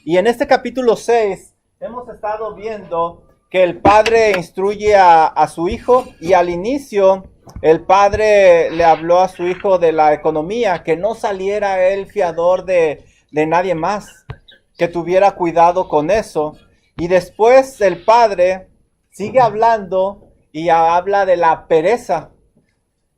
Y en este capítulo 6 hemos estado viendo que el padre instruye a su hijo, y al inicio el padre le habló a su hijo de la economía, que no saliera él fiador de nadie más, que tuviera cuidado con eso. Y después el padre sigue hablando y habla de la pereza.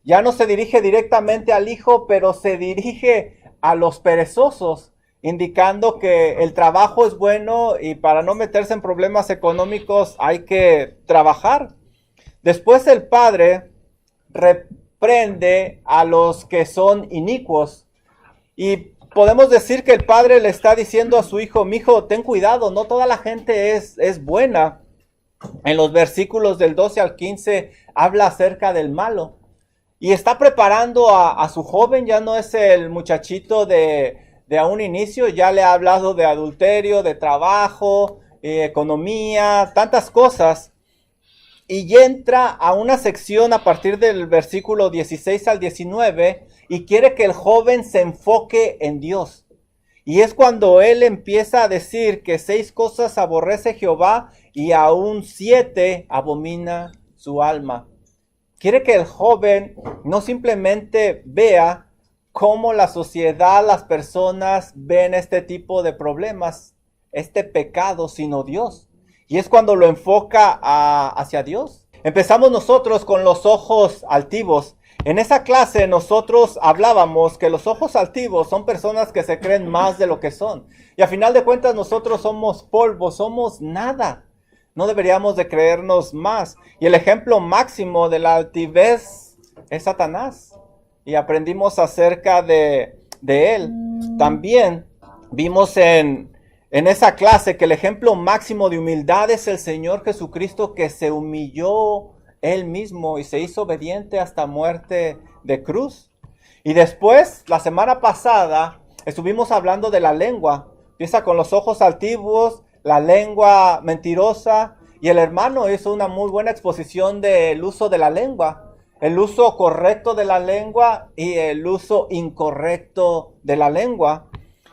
Ya no se dirige directamente al hijo, pero se dirige a los perezosos, indicando que el trabajo es bueno y para no meterse en problemas económicos hay que trabajar. Después el padre reprende a los que son inicuos, y podemos decir que el padre le está diciendo a su hijo: mijo, ten cuidado, no toda la gente es buena. En los versículos del 12 al 15 habla acerca del malo. Y está preparando a su joven, ya no es el muchachito de a un inicio, ya le ha hablado de adulterio, de trabajo, economía, tantas cosas. Y ya entra a una sección a partir del versículo 16 al 19 y quiere que el joven se enfoque en Dios. Y es cuando él empieza a decir que 6 cosas aborrece Jehová y aún 7 abomina su alma. Quiere que el joven no simplemente vea cómo la sociedad, las personas ven este tipo de problemas, este pecado, sino Dios. Y es cuando lo enfoca hacia Dios. Empezamos nosotros con los ojos altivos. En esa clase nosotros hablábamos que los ojos altivos son personas que se creen más de lo que son. Y a final de cuentas nosotros somos polvo, somos nada. No deberíamos de creernos más. Y el ejemplo máximo de la altivez es Satanás. Y aprendimos acerca de él. También vimos en esa clase que el ejemplo máximo de humildad es el Señor Jesucristo, que se humilló Él mismo y se hizo obediente hasta muerte de cruz. Y después, la semana pasada, estuvimos hablando de la lengua. Empieza con los ojos altivos, la lengua mentirosa, y el hermano hizo una muy buena exposición del uso de la lengua, el uso correcto de la lengua y el uso incorrecto de la lengua.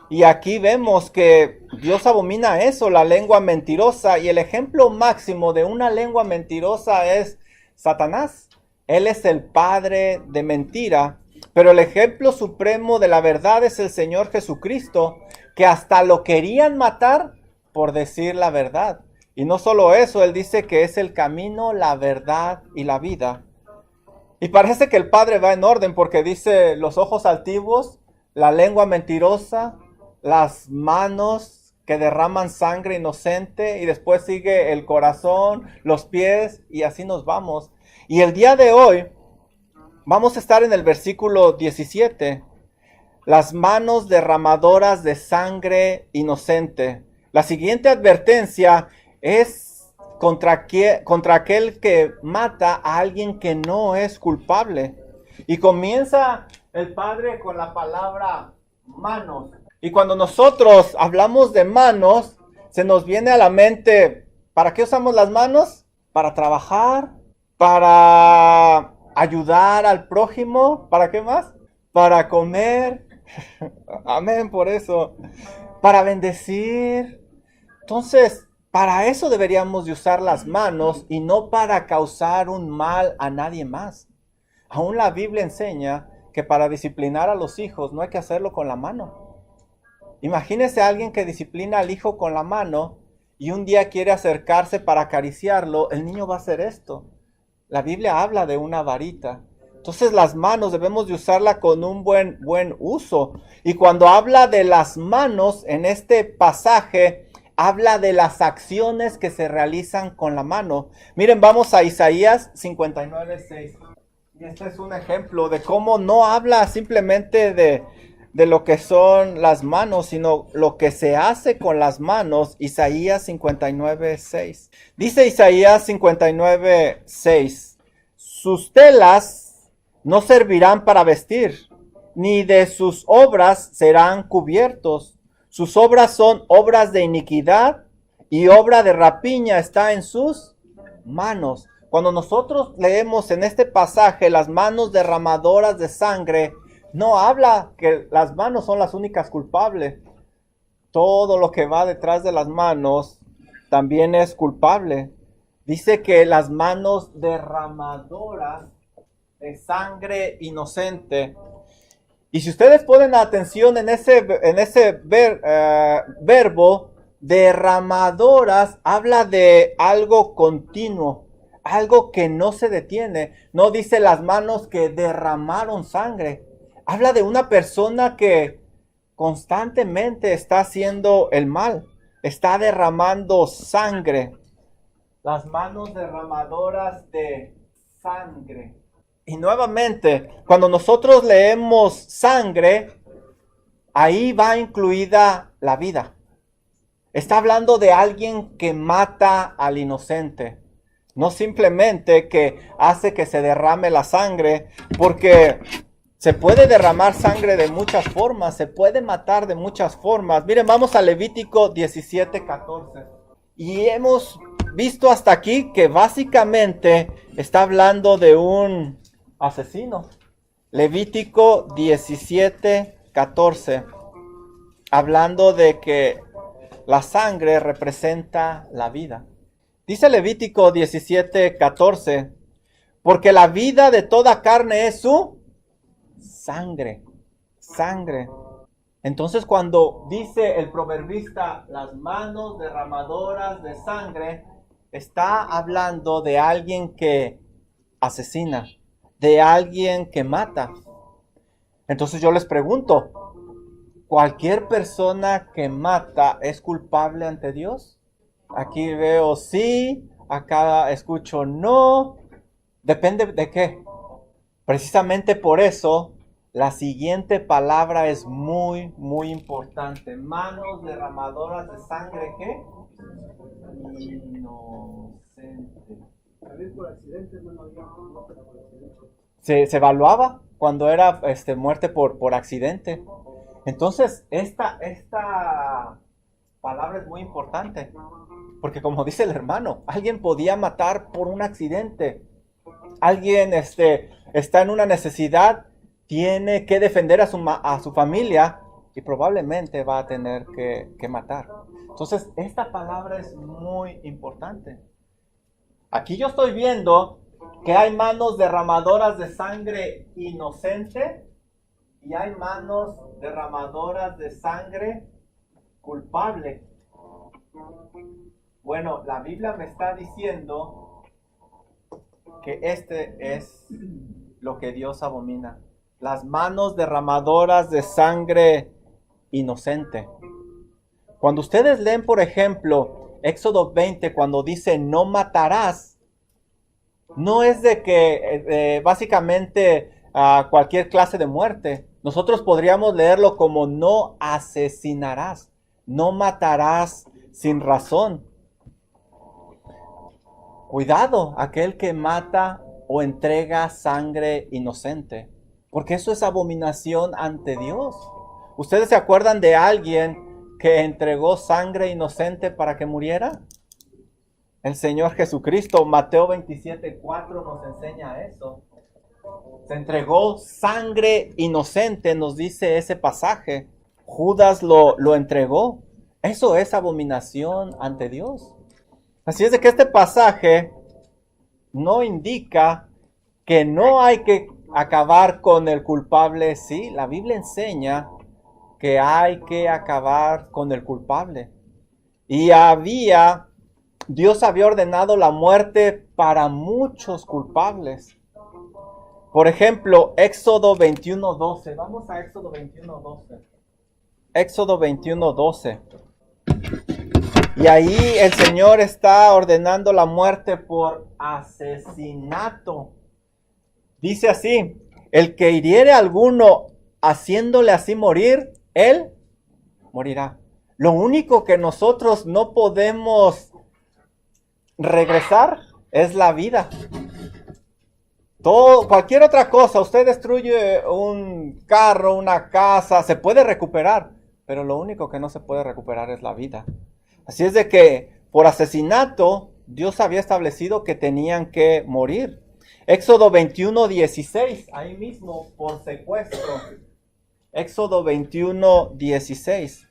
Y aquí vemos que Dios abomina eso, la lengua mentirosa, y el ejemplo máximo de una lengua mentirosa es Satanás. Él es el padre de mentira, pero el ejemplo supremo de la verdad es el Señor Jesucristo, que hasta lo querían matar por decir la verdad. Y no solo eso, él dice que es el camino, la verdad y la vida. Y parece que el padre va en orden, porque dice los ojos altivos, la lengua mentirosa, las manos que derraman sangre inocente, y después sigue el corazón, los pies, y así nos vamos. Y el día de hoy vamos a estar en el versículo 17. Las manos derramadoras de sangre inocente. La siguiente advertencia es contra aquel que mata a alguien que no es culpable. Y comienza el padre con la palabra manos. Y cuando nosotros hablamos de manos, se nos viene a la mente, ¿para qué usamos las manos? Para trabajar, para ayudar al prójimo, ¿para qué más? Para comer, amén por eso, para bendecir. Entonces, para eso deberíamos de usar las manos y no para causar un mal a nadie más. Aún la Biblia enseña que para disciplinar a los hijos no hay que hacerlo con la mano. Imagínese a alguien que disciplina al hijo con la mano y un día quiere acercarse para acariciarlo, el niño va a hacer esto. La Biblia habla de una varita. Entonces las manos debemos de usarla con un buen uso. Y cuando habla de las manos en este pasaje, habla de las acciones que se realizan con la mano. Miren, vamos a Isaías 59:6. Y este es un ejemplo de cómo no habla simplemente de lo que son las manos, sino lo que se hace con las manos. Isaías 59:6. Dice Isaías 59:6. Sus telas no servirán para vestir, ni de sus obras serán cubiertos. Sus obras son obras de iniquidad, y obra de rapiña está en sus manos. Cuando nosotros leemos en este pasaje las manos derramadoras de sangre, no habla que las manos son las únicas culpables. todo lo que va detrás de las manos también es culpable. Dice que las manos derramadoras de sangre inocente. Y si ustedes ponen atención en ese verbo, derramadoras, habla de algo continuo, algo que no se detiene. No dice las manos que derramaron sangre. Habla de una persona que constantemente está haciendo el mal, está derramando sangre. Las manos derramadoras de sangre. Y nuevamente, cuando nosotros leemos sangre, ahí va incluida la vida. Está hablando de alguien que mata al inocente. No simplemente que hace que se derrame la sangre, porque se puede derramar sangre de muchas formas, se puede matar de muchas formas. Miren, vamos a Levítico 17:14. Y hemos visto hasta aquí que básicamente está hablando de un asesino. Levítico 17:14, hablando de que la sangre representa la vida. Dice Levítico 17:14, porque la vida de toda carne es su sangre. Sangre. Entonces cuando dice el proverbista las manos derramadoras de sangre, está hablando de alguien que asesina, de alguien que mata. Entonces yo les pregunto, ¿cualquier persona que mata es culpable ante Dios? Aquí veo sí, acá escucho no. Depende de qué. Precisamente por eso, la siguiente palabra es muy, muy importante. Manos derramadoras de sangre, ¿qué? Inocente. Por accidente, no había muerte por accidente. Se evaluaba cuando era muerte por accidente. Entonces, esta palabra es muy importante. Porque como dice el hermano, alguien podía matar por un accidente. Alguien está en una necesidad, tiene que defender a su familia y probablemente va a tener que matar. Entonces, esta palabra es muy importante. Aquí yo estoy viendo que hay manos derramadoras de sangre inocente y hay manos derramadoras de sangre culpable. Bueno, la Biblia me está diciendo que este es lo que Dios abomina. Las manos derramadoras de sangre inocente. Cuando ustedes leen, por ejemplo, Éxodo 20, cuando dice no matarás, no es de que básicamente cualquier clase de muerte. Nosotros podríamos leerlo como no asesinarás, no matarás sin razón. Cuidado, aquel que mata o entrega sangre inocente, porque eso es abominación ante Dios. ¿Ustedes se acuerdan de alguien que entregó sangre inocente para que muriera? El Señor Jesucristo, Mateo 27:4 nos enseña eso. Se entregó sangre inocente, nos dice ese pasaje. Judas lo entregó. Eso es abominación ante Dios. Así es de que este pasaje no indica que no hay que acabar con el culpable. Sí, la Biblia enseña que hay que acabar con el culpable. Y Dios había ordenado la muerte para muchos culpables. Por ejemplo, Éxodo 21:12. Vamos a Éxodo 21:12. Éxodo 21:12. Y ahí el Señor está ordenando la muerte por asesinato. Dice así: el que hiriere a alguno haciéndole así morir, él morirá. Lo único que nosotros no podemos regresar es la vida. Cualquier otra cosa, usted destruye un carro, una casa, se puede recuperar, pero lo único que no se puede recuperar es la vida. Así es de que por asesinato Dios había establecido que tenían que morir. Éxodo 21:16, ahí mismo por secuestro. Éxodo 21:16.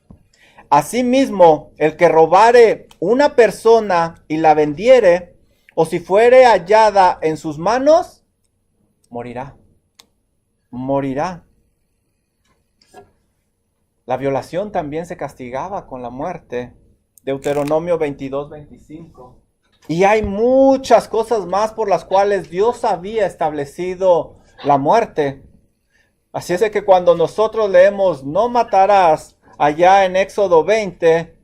Asimismo, el que robare una persona y la vendiere, o si fuere hallada en sus manos, morirá. Morirá. La violación también se castigaba con la muerte. Deuteronomio 22:25. Y hay muchas cosas más por las cuales Dios había establecido la muerte. Así es de que cuando nosotros leemos no matarás allá en Éxodo 20,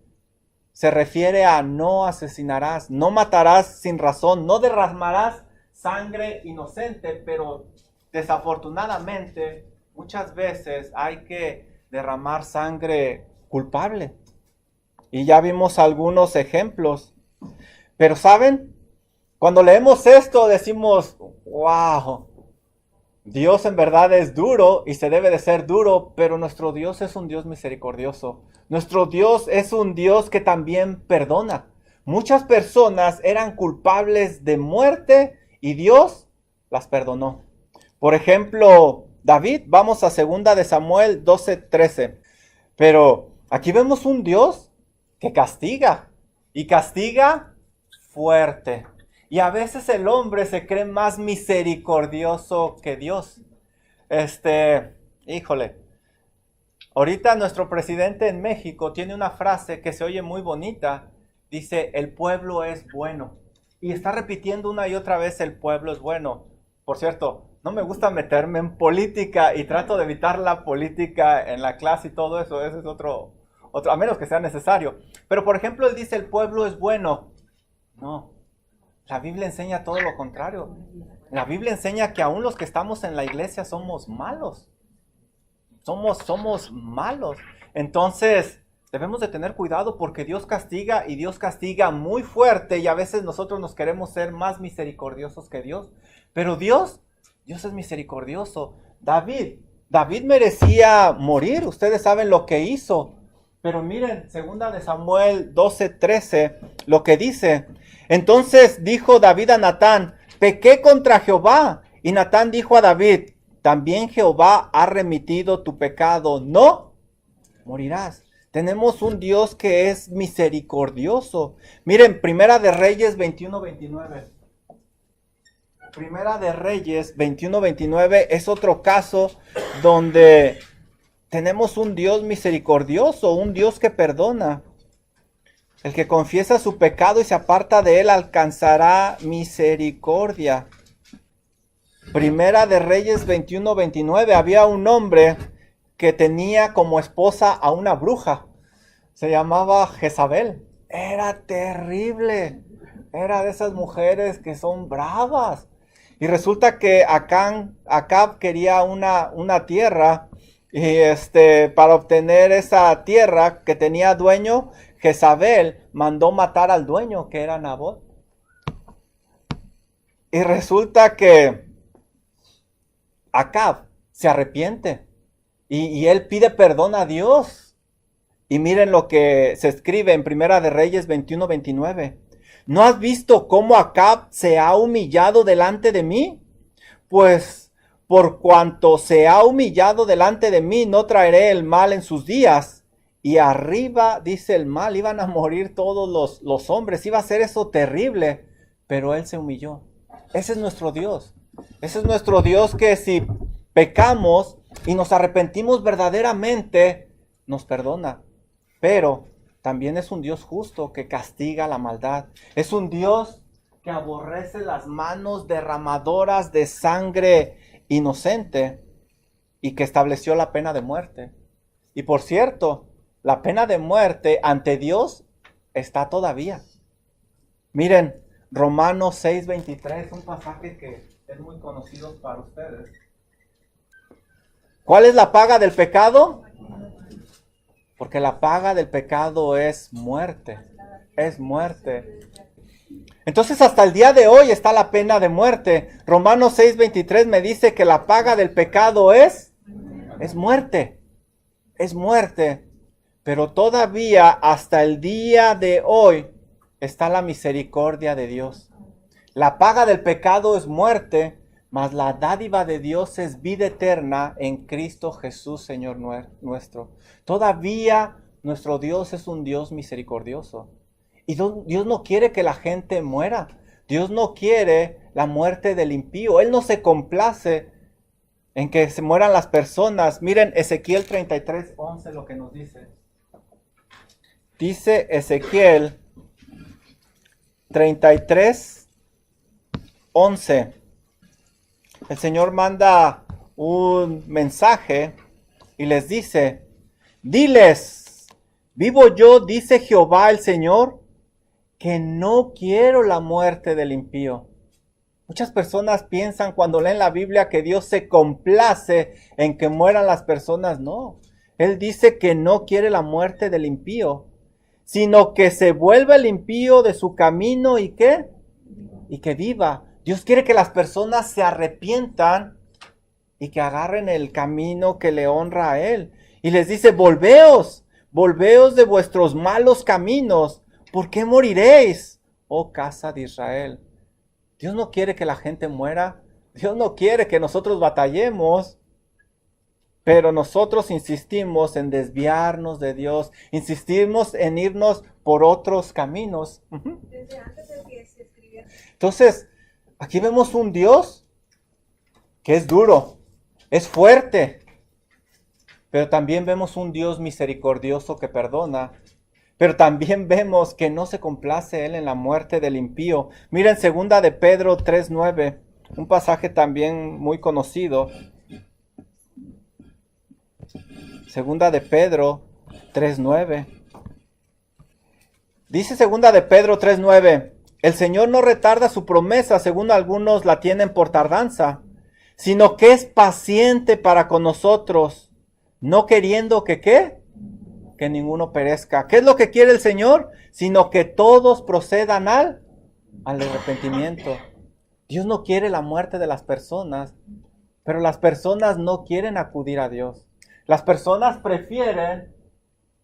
se refiere a no asesinarás, no matarás sin razón, no derramarás sangre inocente, pero desafortunadamente muchas veces hay que derramar sangre culpable. Y ya vimos algunos ejemplos. Pero ¿saben? Cuando leemos esto decimos, wow, Dios en verdad es duro y se debe de ser duro, pero nuestro Dios es un Dios misericordioso. Nuestro Dios es un Dios que también perdona. Muchas personas eran culpables de muerte y Dios las perdonó. Por ejemplo, David, vamos a 2 de Samuel 12:13. Pero aquí vemos un Dios que castiga y castiga fuerte. Y a veces el hombre se cree más misericordioso que Dios. Híjole, ahorita nuestro presidente en México tiene una frase que se oye muy bonita. Dice, el pueblo es bueno. Y está repitiendo una y otra vez, el pueblo es bueno. Por cierto, no me gusta meterme en política y trato de evitar la política en la clase y todo eso. Ese es otro, a menos que sea necesario. Pero por ejemplo, él dice, el pueblo es bueno. No. La Biblia enseña todo lo contrario. La Biblia enseña que aún los que estamos en la iglesia somos malos. Somos malos. Entonces, debemos de tener cuidado porque Dios castiga y Dios castiga muy fuerte y a veces nosotros nos queremos ser más misericordiosos que Dios. Pero Dios es misericordioso. David merecía morir. Ustedes saben lo que hizo. Pero miren, 2 de Samuel 12:13, lo que dice. Entonces dijo David a Natán, pequé contra Jehová. Y Natán dijo a David, también Jehová ha remitido tu pecado, no morirás. Tenemos un Dios que es misericordioso. Miren, Primera de Reyes 21:29. Primera de Reyes 21:29 es otro caso donde tenemos un Dios misericordioso, un Dios que perdona. El que confiesa su pecado y se aparta de él alcanzará misericordia. Primera de Reyes 21:29. Había un hombre que tenía como esposa a una bruja. Se llamaba Jezabel. Era terrible. Era de esas mujeres que son bravas. Y resulta que Acab quería una tierra. Y para obtener esa tierra que tenía dueño, Jezabel mandó matar al dueño, que era Nabot. Y resulta que Acab se arrepiente y él pide perdón a Dios. Y miren lo que se escribe en Primera de Reyes 21:29. ¿No has visto cómo Acab se ha humillado delante de mí? Pues por cuanto se ha humillado delante de mí, no traeré el mal en sus días. Y arriba, dice el mal, iban a morir todos los hombres, iba a ser eso terrible, pero él se humilló. Ese es nuestro Dios. Ese es nuestro Dios que si pecamos y nos arrepentimos verdaderamente, nos perdona. Pero también es un Dios justo que castiga la maldad. Es un Dios que aborrece las manos derramadoras de sangre inocente y que estableció la pena de muerte. Y por cierto, la pena de muerte ante Dios está todavía. Miren, Romanos 6:23, un pasaje que es muy conocido para ustedes. ¿Cuál es la paga del pecado? Porque la paga del pecado es muerte. Es muerte. Entonces hasta el día de hoy está la pena de muerte. Romanos 6:23 me dice que la paga del pecado es muerte. Es muerte. Pero todavía hasta el día de hoy está la misericordia de Dios. La paga del pecado es muerte, mas la dádiva de Dios es vida eterna en Cristo Jesús, Señor nuestro. Todavía Nuestro Dios es un Dios misericordioso. Y Dios no quiere que la gente muera. Dios no quiere la muerte del impío. Él no se complace en que se mueran las personas. Miren Ezequiel 33:11 lo que nos dice. Dice Ezequiel 33:11. El Señor manda un mensaje y les dice: diles, vivo yo, dice Jehová el Señor, que no quiero la muerte del impío. Muchas personas piensan cuando leen la Biblia que Dios se complace en que mueran las personas. No, Él dice que no quiere la muerte del impío, sino que se vuelva el impío de su camino y ¿qué? Y que viva. Dios quiere que las personas se arrepientan y que agarren el camino que le honra a Él. Y les dice: volveos de vuestros malos caminos. ¿Por qué moriréis, oh casa de Israel? Dios no quiere que la gente muera. Dios no quiere que nosotros batallemos. Pero nosotros insistimos en desviarnos de Dios. Insistimos en irnos por otros caminos. Desde antes de que se escribiera. Entonces, aquí vemos un Dios que es duro, es fuerte. Pero también vemos un Dios misericordioso que perdona. Pero también vemos que no se complace Él en la muerte del impío. Miren 2 de Pedro 3:9, un pasaje también muy conocido. 2 de Pedro 3:9. Dice 2 de Pedro 3:9: el Señor no retarda su promesa, según algunos la tienen por tardanza, sino que es paciente para con nosotros, no queriendo que ¿qué? Que ninguno perezca. ¿Qué es lo que quiere el Señor? Sino que todos procedan al arrepentimiento. Dios no quiere la muerte de las personas, pero las personas no quieren acudir a Dios. Las personas prefieren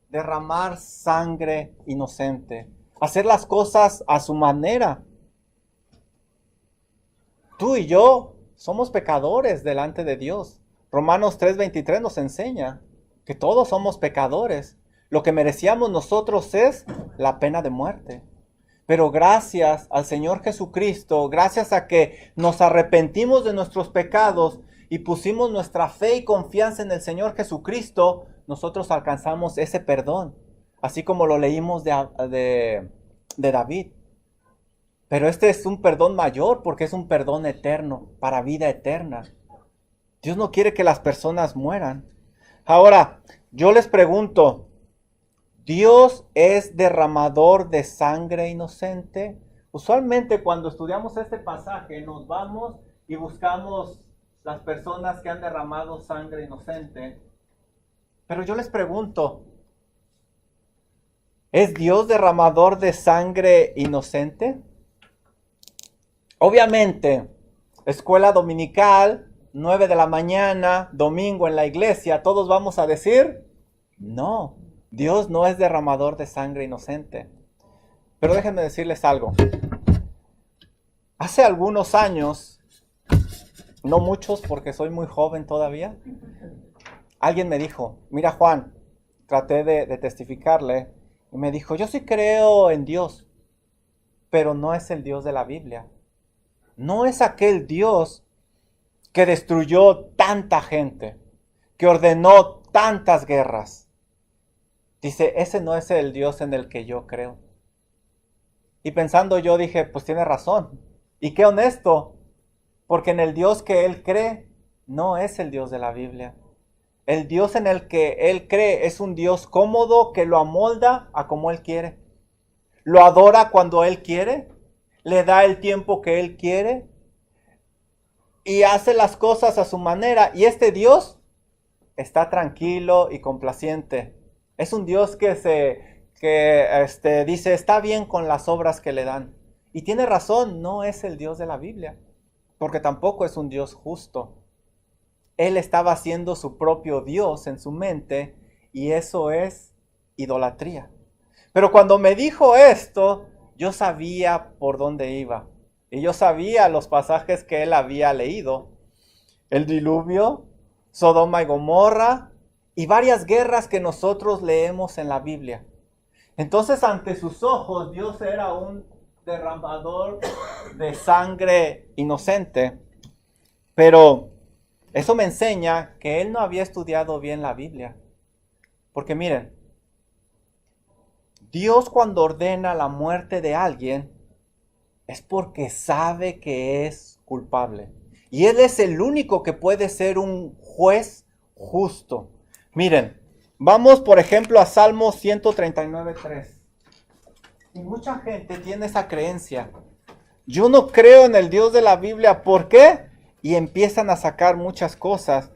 derramar sangre inocente, hacer las cosas a su manera. Tú y yo somos pecadores delante de Dios. Romanos 3:23 nos enseña que todos somos pecadores. Lo que merecíamos nosotros es la pena de muerte. Pero gracias al Señor Jesucristo, gracias a que nos arrepentimos de nuestros pecados y pusimos nuestra fe y confianza en el Señor Jesucristo, nosotros alcanzamos ese perdón. Así como lo leímos de David. Pero este es un perdón mayor porque es un perdón eterno, para vida eterna. Dios no quiere que las personas mueran. Ahora, yo les pregunto, ¿Dios es derramador de sangre inocente? Usualmente cuando estudiamos este pasaje nos vamos y buscamos las personas que han derramado sangre inocente. Pero yo les pregunto, ¿es Dios derramador de sangre inocente? Obviamente, escuela dominical, 9 de la mañana, domingo en la iglesia, todos vamos a decir, no, Dios no es derramador de sangre inocente. Pero déjenme decirles algo. Hace algunos años, no muchos porque soy muy joven todavía, alguien me dijo, mira Juan, traté de testificarle, y me dijo, yo sí creo en Dios, pero no es el Dios de la Biblia. No es aquel Dios que destruyó tanta gente, que ordenó tantas guerras. Dice, ese no es el Dios en el que yo creo. Y pensando yo dije, pues tiene razón. Y qué honesto, porque en el Dios que él cree, no es el Dios de la Biblia. El Dios en el que él cree es un Dios cómodo que lo amolda a como él quiere. Lo adora cuando él quiere, le da el tiempo que él quiere y hace las cosas a su manera. Y este Dios está tranquilo y complaciente. Es un Dios que dice, está bien con las obras que le dan. Y tiene razón, no es el Dios de la Biblia, porque tampoco es un Dios justo. Él estaba haciendo su propio Dios en su mente y eso es idolatría. Pero cuando me dijo esto, yo sabía por dónde iba. Y yo sabía los pasajes que él había leído. El diluvio, Sodoma y Gomorra, y varias guerras que nosotros leemos en la Biblia. Entonces, ante sus ojos, Dios era un derramador de sangre inocente. Pero eso me enseña que él no había estudiado bien la Biblia. Porque miren, Dios cuando ordena la muerte de alguien es porque sabe que es culpable. Y Él es el único que puede ser un juez justo. Miren, vamos por ejemplo a Salmo 139:3. Y mucha gente tiene esa creencia. Yo no creo en el Dios de la Biblia. ¿Por qué? Y empiezan a sacar muchas cosas.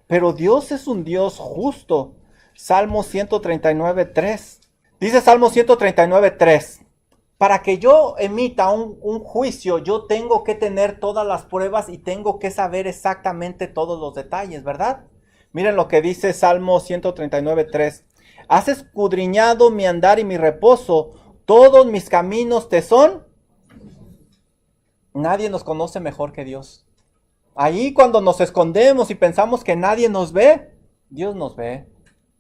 Pero Dios es un Dios justo. Salmo 139:3. Dice Salmo 139:3. Para que yo emita un juicio, yo tengo que tener todas las pruebas y tengo que saber exactamente todos los detalles, ¿verdad? Miren lo que dice Salmo 139:3. Has escudriñado mi andar y mi reposo. Todos mis caminos te son. Nadie nos conoce mejor que Dios. Ahí cuando nos escondemos y pensamos que nadie nos ve, Dios nos ve.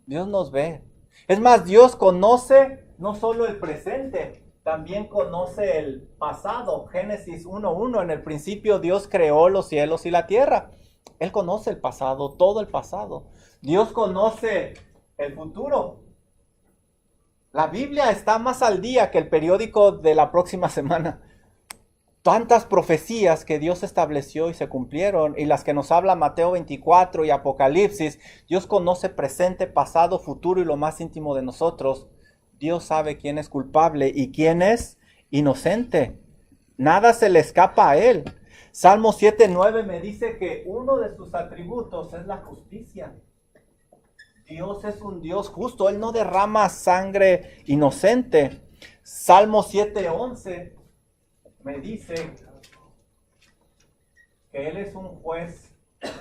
Dios nos ve. Es más, Dios conoce no solo el presente, también conoce el pasado. Génesis 1:1, en el principio Dios creó los cielos y la tierra. Él conoce el pasado, todo el pasado. Dios conoce el futuro. La Biblia está más al día que el periódico de la próxima semana. Tantas profecías que Dios estableció y se cumplieron, y las que nos habla Mateo 24 y Apocalipsis. Dios conoce presente, pasado, futuro y lo más íntimo de nosotros. Dios sabe quién es culpable y quién es inocente. Nada se le escapa a Él. Salmo 7:9 me dice que uno de sus atributos es la justicia. Dios es un Dios justo. Él no derrama sangre inocente. Salmo 7:11 me dice que Él es un juez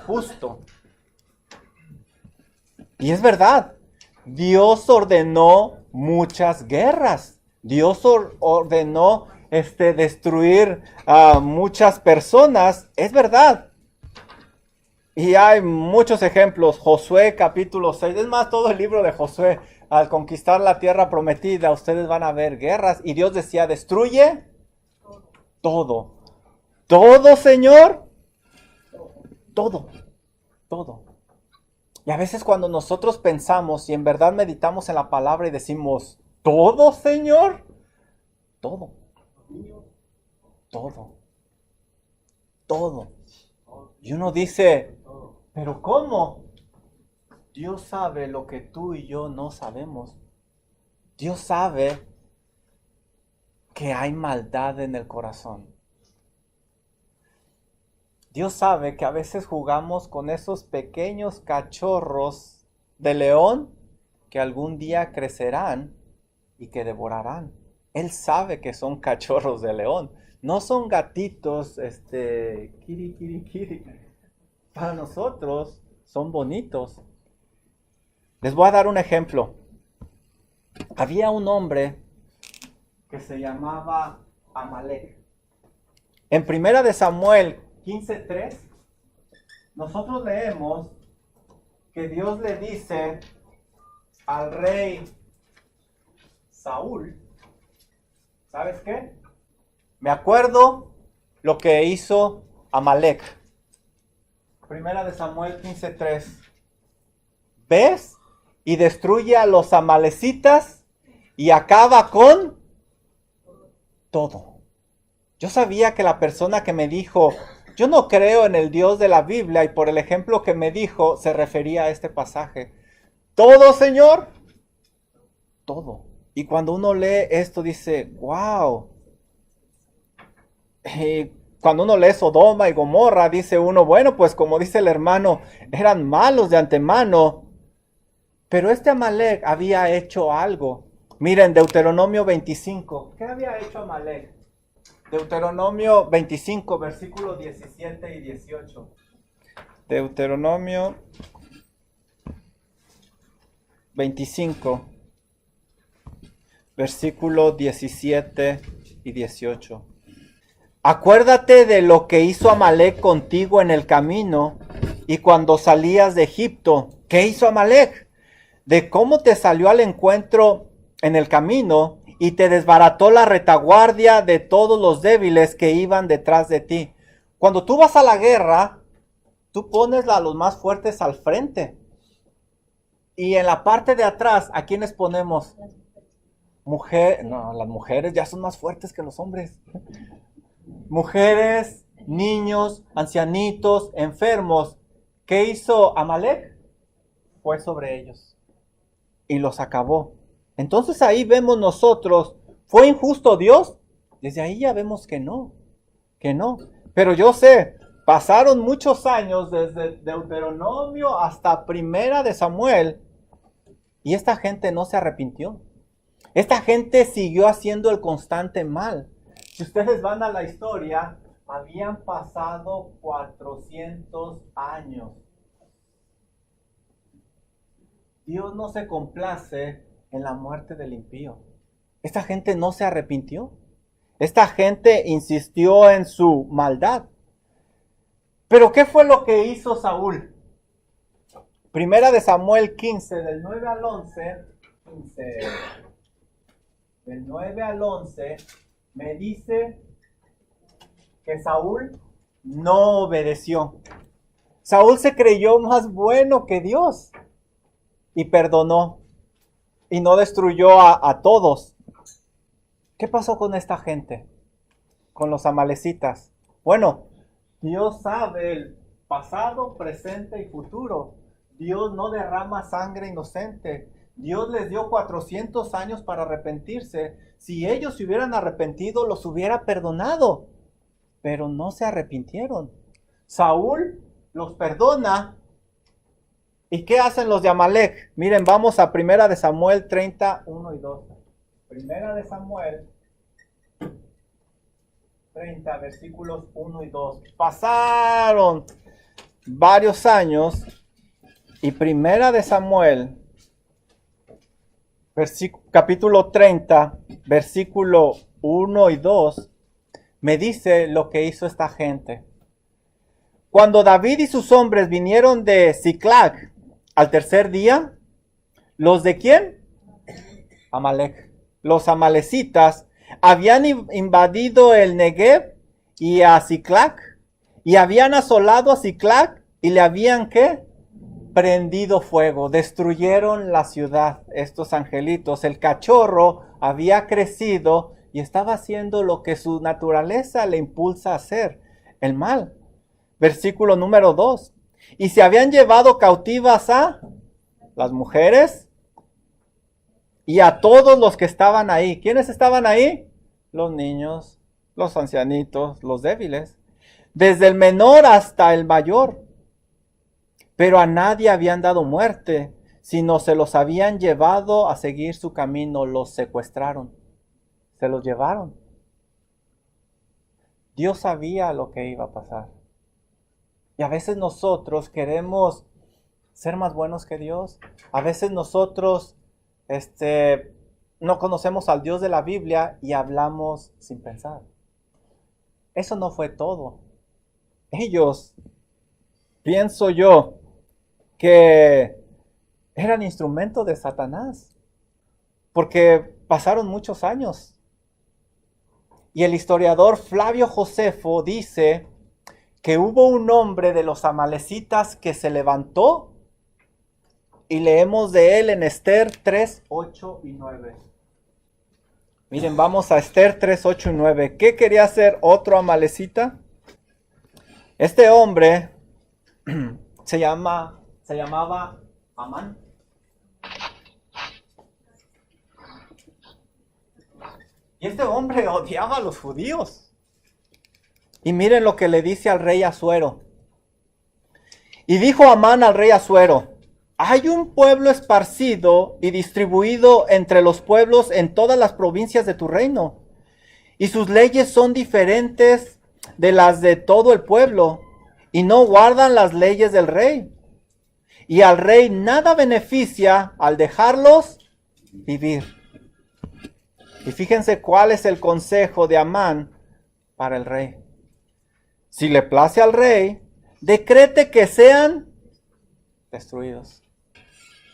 justo. Y es verdad. Dios ordenó muchas guerras. Dios ordenó destruir a muchas personas. Es verdad. Y hay muchos ejemplos. Josué capítulo 6. Es más, todo el libro de Josué. Al conquistar la tierra prometida, ustedes van a ver guerras. Y Dios decía, destruye todo. Todo, Señor. Todo. Todo. Y a veces cuando nosotros pensamos y en verdad meditamos en la palabra y decimos, ¿todo, Señor? Todo. Todo. Todo. Y uno dice, ¿pero cómo? Dios sabe lo que tú y yo no sabemos. Dios sabe que hay maldad en el corazón. Dios sabe que a veces jugamos con esos pequeños cachorros de león que algún día crecerán y que devorarán. Él sabe que son cachorros de león. No son gatitos, kiri, kiri, kiri. Para nosotros son bonitos. Les voy a dar un ejemplo. Había un hombre que se llamaba Amalek. En 1 de Samuel 15:3, nosotros leemos que Dios le dice al rey Saúl, ¿sabes qué? Me acuerdo lo que hizo Amalek. 1 de Samuel 15:3. ¿Ves? Y destruye a los amalecitas y acaba con todo. Yo sabía que la persona que me dijo, yo no creo en el Dios de la Biblia, y por el ejemplo que me dijo, se refería a este pasaje. ¿Todo, Señor? Todo. Y cuando uno lee esto dice, wow. Cuando uno lee Sodoma y Gomorra, dice uno, bueno, pues como dice el hermano, eran malos de antemano. Pero este Amalek había hecho algo. Miren, Deuteronomio 25. ¿Qué había hecho Amalek? Deuteronomio 25, versículos 17 y 18. Deuteronomio 25, versículos 17 y 18. Acuérdate de lo que hizo Amalek contigo en el camino y cuando salías de Egipto. ¿Qué hizo Amalek? de cómo te salió al encuentro en el camino y te desbarató la retaguardia de todos los débiles que iban detrás de ti. Cuando tú vas a la guerra, tú pones a los más fuertes al frente. Y en la parte de atrás, ¿a quiénes ponemos? No, las mujeres ya son más fuertes que los hombres. Mujeres, niños, ancianitos, enfermos. ¿Qué hizo Amalek? Fue sobre ellos y los acabó. Entonces ahí vemos nosotros, ¿fue injusto Dios? Desde ahí ya vemos que no. Pero yo sé, pasaron muchos años desde Deuteronomio hasta Primera de Samuel y esta gente no se arrepintió. Esta gente siguió haciendo el constante mal. Si ustedes van a la historia, habían pasado 400 años. Dios no se complace en la muerte del impío. Esta gente no se arrepintió. Esta gente insistió en su maldad. Pero ¿qué fue lo que hizo Saúl? Primera de Samuel 15, del 9 al 11. Del 9 al 11, me dice que Saúl no obedeció. Saúl se creyó más bueno que Dios y perdonó y no destruyó a todos. ¿Qué pasó con esta gente? Con los amalecitas. Bueno, Dios sabe el pasado, presente y futuro. Dios no derrama sangre inocente. Dios les dio 400 años para arrepentirse. Si ellos se hubieran arrepentido, los hubiera perdonado. Pero no se arrepintieron. Saúl los perdona. ¿Y qué hacen los de Amalek? Miren, vamos a Primera de Samuel 30, 1 y 2. Primera de Samuel 30, versículos 1 y 2. Pasaron varios años y Primera de Samuel, capítulo 30, versículo 1 y 2, me dice lo que hizo esta gente. Cuando David y sus hombres vinieron de Siclag al tercer día, ¿los de quién? Amalek. Los amalecitas habían invadido el Negev y a Siclag, y habían asolado a Siclag y le habían ¿qué? Prendido fuego, destruyeron la ciudad, estos angelitos. El cachorro había crecido y estaba haciendo lo que su naturaleza le impulsa a hacer, el mal. Versículo número 2. Y se habían llevado cautivas a las mujeres y a todos los que estaban ahí. ¿Quiénes estaban ahí? Los niños, los ancianitos, los débiles. Desde el menor hasta el mayor. Pero a nadie habían dado muerte, sino se los habían llevado a seguir su camino. Los secuestraron. Se los llevaron. Dios sabía lo que iba a pasar. Y a veces nosotros queremos ser más buenos que Dios. A veces nosotros no conocemos al Dios de la Biblia y hablamos sin pensar. Eso no fue todo. Ellos, pienso yo, que eran instrumentos de Satanás. Porque pasaron muchos años. Y el historiador Flavio Josefo dice que hubo un hombre de los amalecitas que se levantó, y leemos de él en Esther 3, 8 y 9. Miren, vamos a Esther 3, 8 y 9. ¿Qué quería hacer otro amalecita? Este hombre se llamaba Amán. Y este hombre odiaba a los judíos. Y miren lo que le dice al rey Asuero. Y dijo Amán al rey Asuero: hay un pueblo esparcido y distribuido entre los pueblos en todas las provincias de tu reino, y sus leyes son diferentes de las de todo el pueblo, y no guardan las leyes del rey. Y al rey nada beneficia al dejarlos vivir. Y fíjense cuál es el consejo de Amán para el rey. Si le place al rey, decrete que sean destruidos.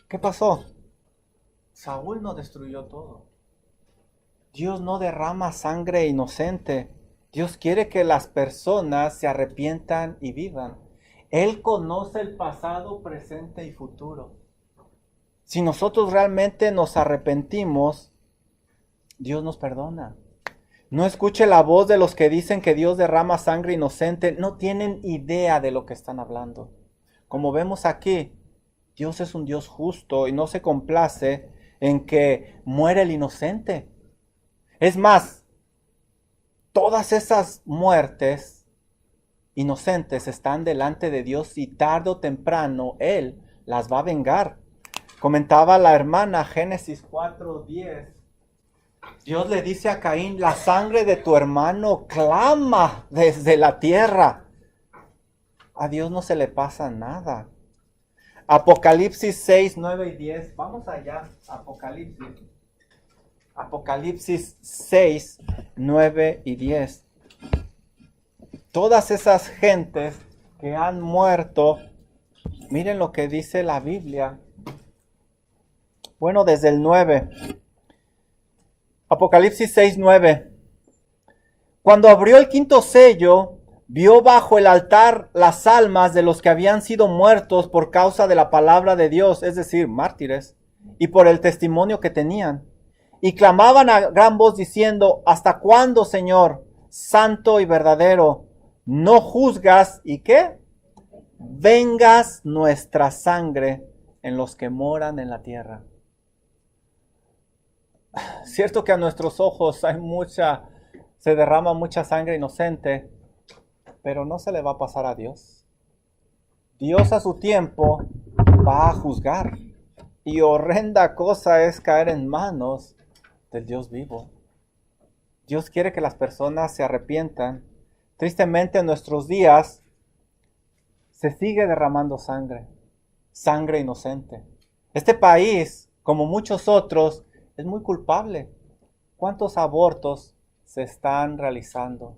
¿Qué pasó? Saúl no destruyó todo. Dios no derrama sangre inocente. Dios quiere que las personas se arrepientan y vivan. Él conoce el pasado, presente y futuro. Si nosotros realmente nos arrepentimos, Dios nos perdona. No escuche la voz de los que dicen que Dios derrama sangre inocente. No tienen idea de lo que están hablando. Como vemos aquí, Dios es un Dios justo y no se complace en que muere el inocente. Es más, todas esas muertes inocentes están delante de Dios y tarde o temprano Él las va a vengar. Comentaba la hermana Génesis 4:10. Dios le dice a Caín, la sangre de tu hermano clama desde la tierra. A Dios no se le pasa nada. Apocalipsis 6, 9 y 10. Vamos allá, Apocalipsis 6, 9 y 10. Todas esas gentes que han muerto, miren lo que dice la Biblia. Bueno, desde el 9. Apocalipsis 6, 9. Cuando abrió el quinto sello, vio bajo el altar las almas de los que habían sido muertos por causa de la palabra de Dios, es decir, mártires, y por el testimonio que tenían. Y clamaban a gran voz diciendo, ¿hasta cuándo, Señor, santo y verdadero, no juzgas y qué? Vengas nuestra sangre en los que moran en la tierra. Cierto que a nuestros ojos se derrama mucha sangre inocente, pero no se le va a pasar a Dios. Dios a su tiempo va a juzgar. Y horrenda cosa es caer en manos del Dios vivo. Dios quiere que las personas se arrepientan. Tristemente en nuestros días se sigue derramando sangre inocente. Este país, como muchos otros, es muy culpable. ¿Cuántos abortos se están realizando?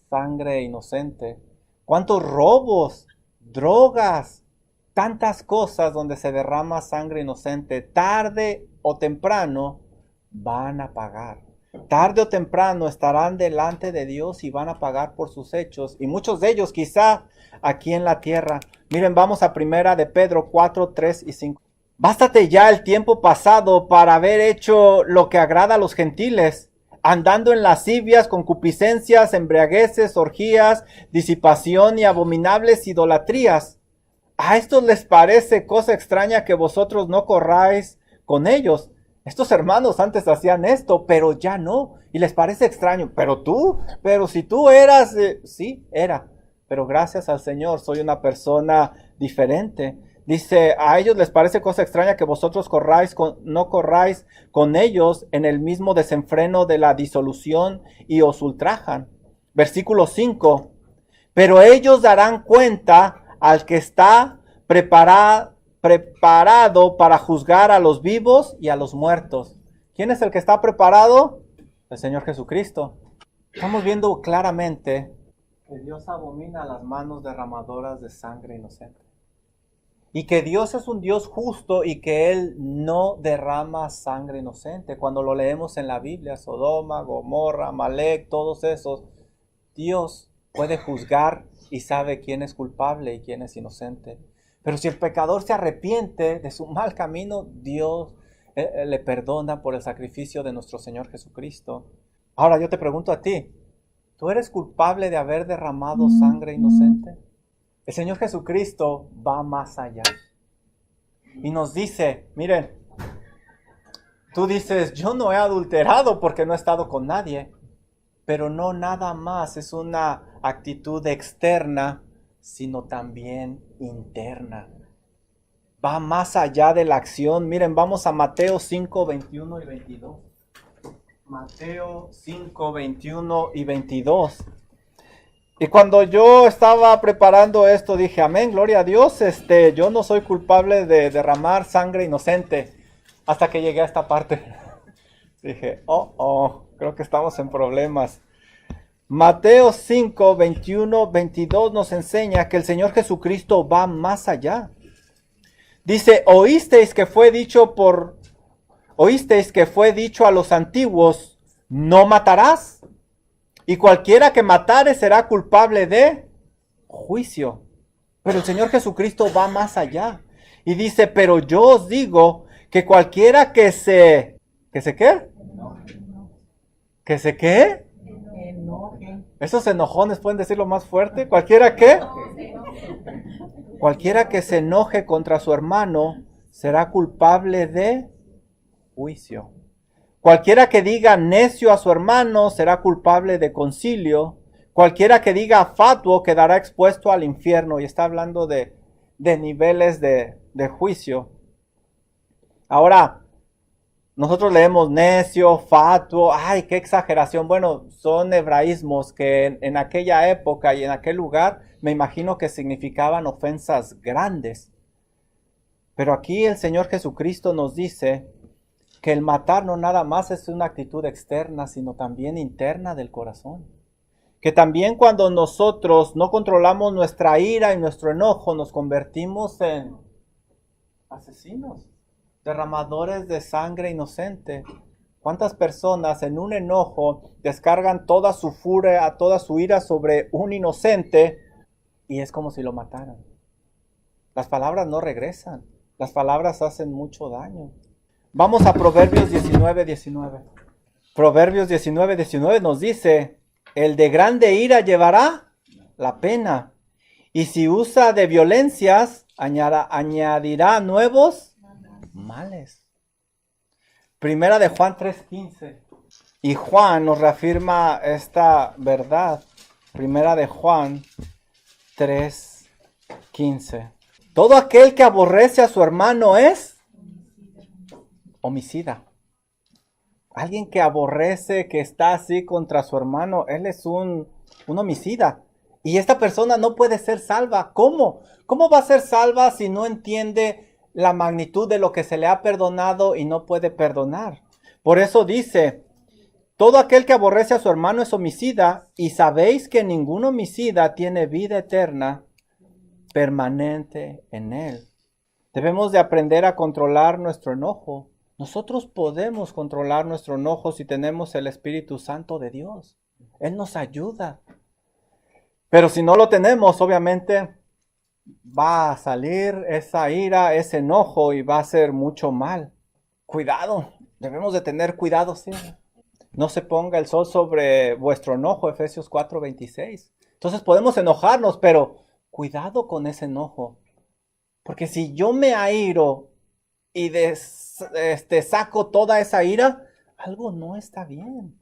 Sangre inocente. ¿Cuántos robos, drogas, tantas cosas donde se derrama sangre inocente? Tarde o temprano van a pagar. Tarde o temprano estarán delante de Dios y van a pagar por sus hechos. Y muchos de ellos quizá aquí en la tierra. Miren, vamos a primera de Pedro 4, 3 y 5. Bástate ya el tiempo pasado para haber hecho lo que agrada a los gentiles, andando en lascivias, concupiscencias, embriagueces, orgías, disipación y abominables idolatrías. A estos les parece cosa extraña que vosotros no corráis con ellos. Estos hermanos antes hacían esto, pero ya no. Y les parece extraño. Pero si tú eras, sí, era. Pero gracias al Señor soy una persona diferente. Dice, a ellos les parece cosa extraña que vosotros no corráis con ellos en el mismo desenfreno de la disolución y os ultrajan. Versículo 5. Pero ellos darán cuenta al que está preparado para juzgar a los vivos y a los muertos. ¿Quién es el que está preparado? El Señor Jesucristo. Estamos viendo claramente que Dios abomina las manos derramadoras de sangre inocente. Y que Dios es un Dios justo y que Él no derrama sangre inocente. Cuando lo leemos en la Biblia, Sodoma, Gomorra, Amalek, todos esos, Dios puede juzgar y sabe quién es culpable y quién es inocente. Pero si el pecador se arrepiente de su mal camino, Dios le perdona por el sacrificio de nuestro Señor Jesucristo. Ahora yo te pregunto a ti, ¿tú eres culpable de haber derramado sangre inocente? El Señor Jesucristo va más allá. Y nos dice, miren, tú dices, yo no he adulterado porque no he estado con nadie. Pero no nada más es una actitud externa, sino también interna. Va más allá de la acción. Miren, vamos a Mateo 5, 21 y 22. Mateo 5, 21 y 22. Y cuando yo estaba preparando esto, dije, amén, gloria a Dios, yo no soy culpable de derramar sangre inocente. Hasta que llegué a esta parte. Dije, creo que estamos en problemas. Mateo 5, 21, 22 nos enseña que el Señor Jesucristo va más allá. Dice, oísteis que fue dicho por oísteis que fue dicho a los antiguos, no matarás. Y cualquiera que matare será culpable de juicio. Pero el Señor Jesucristo va más allá. Y dice, pero yo os digo que cualquiera ¿qué? ¿Que se qué? Esos enojones pueden decirlo más fuerte. ¿Cualquiera qué? Cualquiera que se enoje contra su hermano será culpable de juicio. Cualquiera que diga necio a su hermano será culpable de concilio. Cualquiera que diga fatuo quedará expuesto al infierno. Y está hablando de niveles de juicio. Ahora, nosotros leemos necio, fatuo. ¡Ay, qué exageración! Bueno, son hebraísmos que en aquella época y en aquel lugar me imagino que significaban ofensas grandes. Pero aquí el Señor Jesucristo nos dice que el matar no nada más es una actitud externa, sino también interna del corazón. Que también cuando nosotros no controlamos nuestra ira y nuestro enojo, nos convertimos en asesinos, derramadores de sangre inocente. ¿Cuántas personas en un enojo descargan toda su furia, toda su ira sobre un inocente y es como si lo mataran? Las palabras no regresan, las palabras hacen mucho daño. Vamos a Proverbios 19:19. Proverbios 19:19 nos dice, el de grande ira llevará la pena, y si usa de violencias, añadirá nuevos males. Primera de Juan 3:15. Y Juan nos reafirma esta verdad. Primera de Juan 3:15. Todo aquel que aborrece a su hermano es homicida. Alguien que aborrece, que está así contra su hermano, él es un homicida. Y esta persona no puede ser salva. ¿Cómo? ¿Cómo va a ser salva si no entiende la magnitud de lo que se le ha perdonado y no puede perdonar? Por eso dice, todo aquel que aborrece a su hermano es homicida, y sabéis que ningún homicida tiene vida eterna permanente en él. Debemos de aprender a controlar nuestro enojo. Nosotros podemos controlar nuestro enojo si tenemos el Espíritu Santo de Dios. Él nos ayuda. Pero si no lo tenemos, obviamente va a salir esa ira, ese enojo y va a hacer mucho mal. Cuidado, debemos de tener cuidado, ¿sí? No se ponga el sol sobre vuestro enojo, Efesios 4:26. Entonces podemos enojarnos, pero cuidado con ese enojo. Porque si yo me airo y saco toda esa ira, algo no está bien.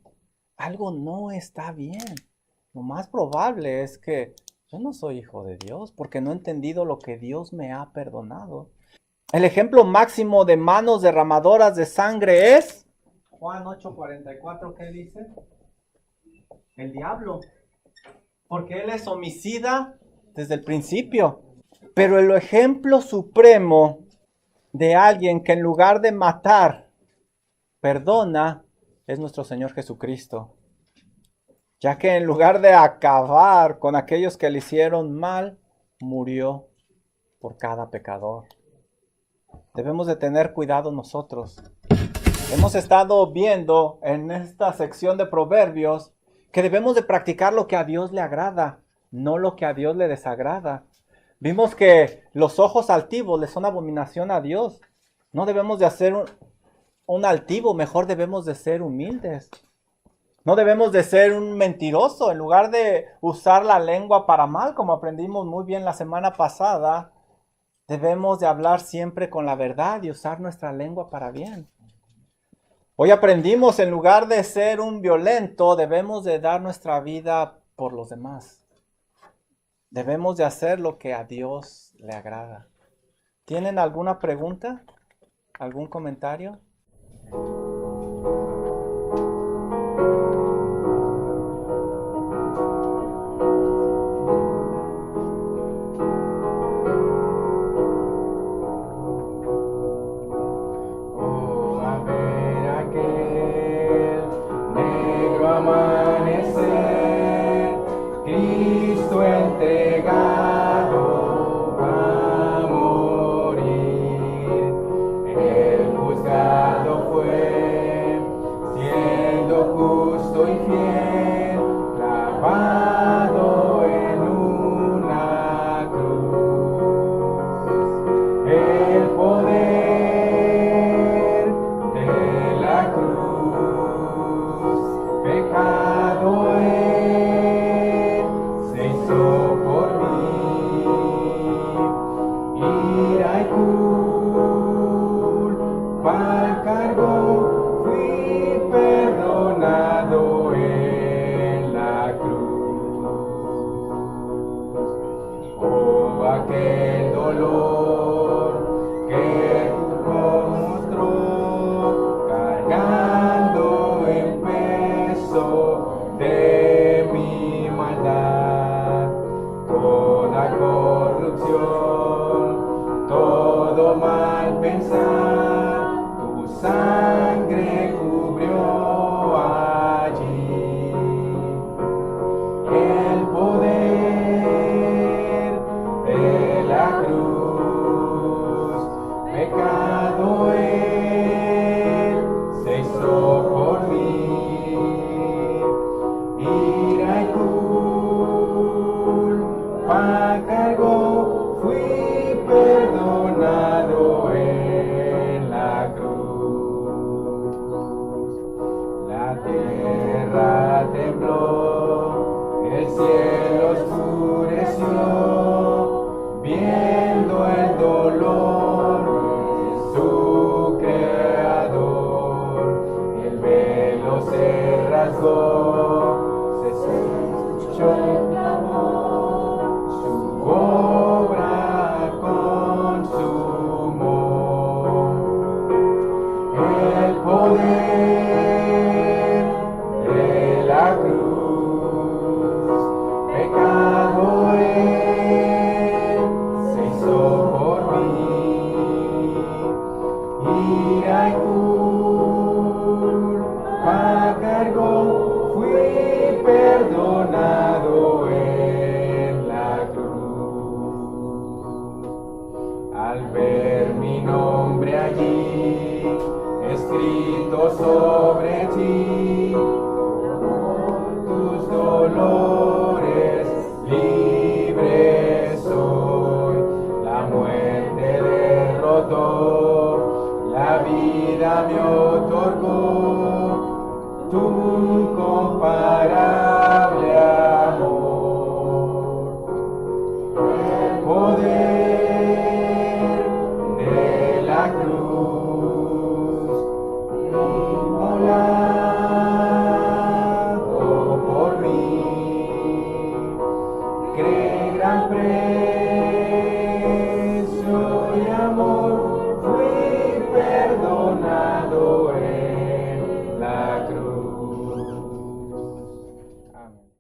Algo no está bien. Lo más probable es que yo no soy hijo de Dios porque no he entendido lo que Dios me ha perdonado. El ejemplo máximo de manos derramadoras de sangre es Juan 8:44, ¿qué dice? El diablo. Porque él es homicida desde el principio. Pero el ejemplo supremo de alguien que en lugar de matar, perdona, es nuestro Señor Jesucristo. Ya que en lugar de acabar con aquellos que le hicieron mal, murió por cada pecador. Debemos de tener cuidado nosotros. Hemos estado viendo en esta sección de Proverbios que debemos de practicar lo que a Dios le agrada, no lo que a Dios le desagrada. Vimos que los ojos altivos le son abominación a Dios. No debemos de hacer un altivo, mejor debemos de ser humildes. No debemos de ser un mentiroso. En lugar de usar la lengua para mal, como aprendimos muy bien la semana pasada, debemos de hablar siempre con la verdad y usar nuestra lengua para bien. Hoy aprendimos, en lugar de ser un violento, debemos de dar nuestra vida por los demás. Debemos de hacer lo que a Dios le agrada. ¿Tienen alguna pregunta? ¿Algún comentario? Fue fiel, clavado en una cruz. El poder de la cruz, pecado Él se hizo por mí. Ira y culpa cargó, fui perdonado en la cruz. Oh, aquel dolor que tu mostró, cargando el peso de mi maldad, toda corrupción, todo mal pensar, tu sangre cubrió allí. El poder de la cruz, pecado Él se hizo por mí. Ira y culpa cargó, fui perdonado en la cruz. La tierra tembló, el cielo oscureció, viendo el dolor de su creador. El velo se rasgó, se escuchó un clamor, su obra consumó. El poder de la cruz, pecado Él se hizo por mí. Ira y culpa cargó, fui perdonado en la cruz. Al ver mi nombre allí, escrito sobre ti, por tus dolores libre soy. La muerte derrotó, la vida me otorgó, tu incomparable amor. El poder de la cruz, inmolado por mí, qué gran premio